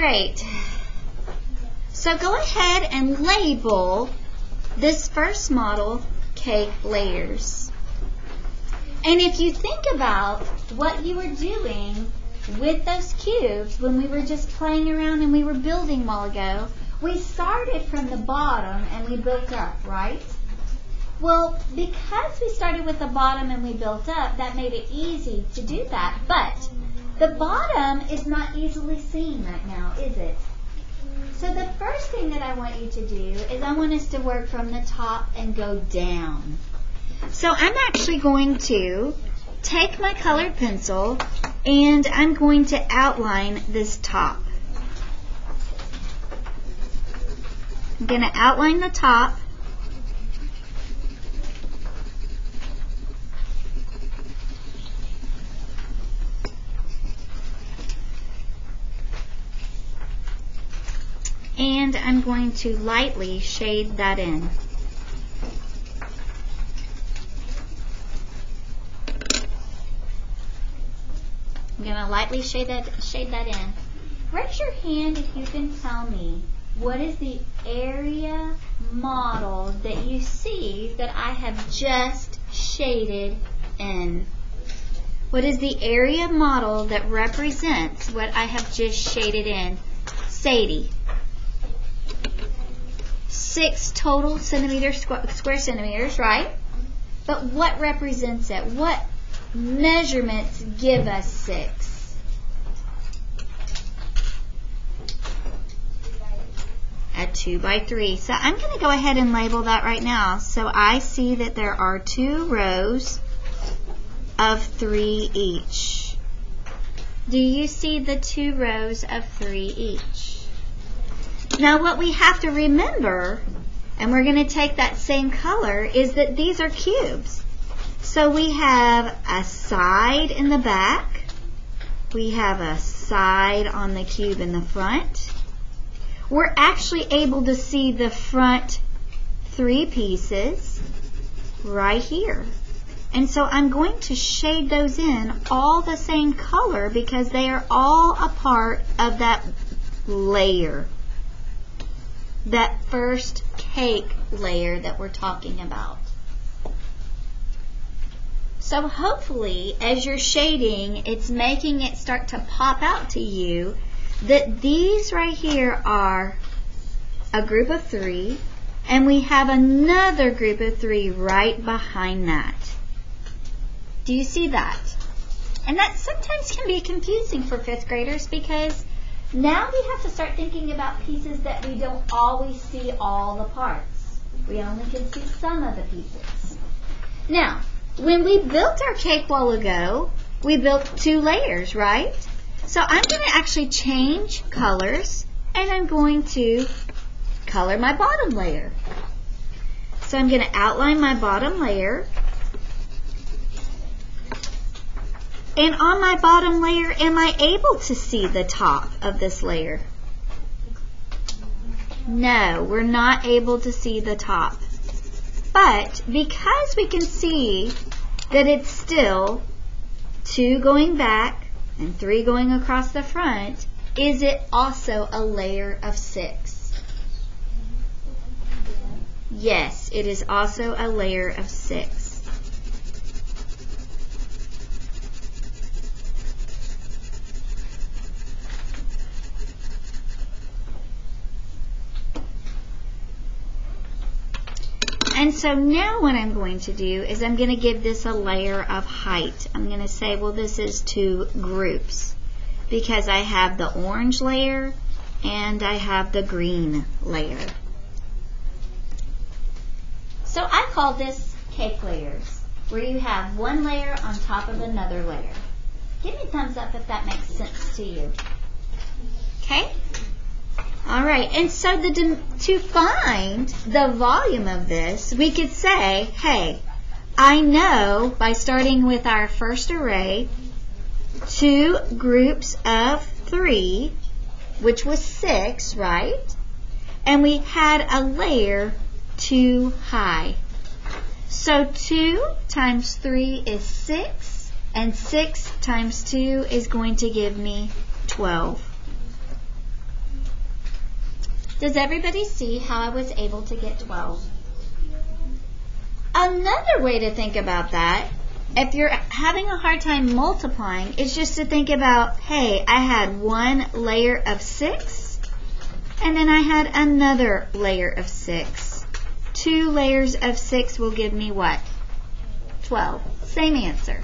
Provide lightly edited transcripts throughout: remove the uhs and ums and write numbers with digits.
right. So go ahead and label this first model cake layers. And if you think about what you were doing with those cubes when we were just playing around and we were building a while ago, we started from the bottom and we built up, right? Well, because we started with the bottom and we built up, that made it easy to do that. But the bottom is not easily seen right now, is it? So the first thing that I want you to do is I want us to work from the top and go down. So I'm actually going to take my colored pencil and I'm going to outline this top. I'm going to outline the top. And I'm going to lightly shade that in. I'm going to lightly shade that in. Raise your hand if you can tell me what is the area model that you see that I have just shaded in. What is the area model that represents what I have just shaded in? Sadie. 6 total square centimeters, right? But what represents it? What measurements give us 6? A 2 by 3. So I'm going to go ahead and label that right now. So I see that there are 2 rows of 3 each. Do you see the 2 rows of 3 each? Now what we have to remember, and we're going to take that same color, is that these are cubes. So we have a side in the back. We have a side on the cube in the front. We're actually able to see the front 3 pieces right here. And so I'm going to shade those in all the same color because they are all a part of that layer. That first cake layer that we're talking about. So hopefully as you're shading, it's making it start to pop out to you that these right here are a group of 3 and we have another group of 3 right behind that. Do you see that? And that sometimes can be confusing for 5th graders because now we have to start thinking about pieces that we don't always see all the parts. We only can see some of the pieces. Now, when we built our cake a while ago, we built 2 layers, right? So I'm going to actually change colors and I'm going to color my bottom layer. So I'm going to outline my bottom layer. And on my bottom layer, am I able to see the top of this layer? No, we're not able to see the top. But because we can see that it's still 2 going back and 3 going across the front, is it also a layer of 6? Yes, it is also a layer of 6. And so now what I'm going to do is I'm going to give this a layer of height. I'm going to say, well, this is 2 groups because I have the orange layer and I have the green layer. So I call this cake layers, where you have one layer on top of another layer. Give me a thumbs up if that makes sense to you. Okay? All right, and so to find the volume of this, we could say, hey, I know by starting with our first array, 2 groups of 3, which was 6, right? And we had a layer 2 high. So 2 times 3 is 6, and 6 times 2 is going to give me 12. Does everybody see how I was able to get 12? Another way to think about that, if you're having a hard time multiplying, is just to think about, hey, I had one layer of 6, and then I had another layer of 6. 2 layers of 6 will give me what? 12. Same answer.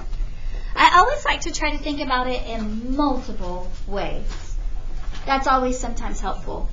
I always like to try to think about it in multiple ways. That's always sometimes helpful.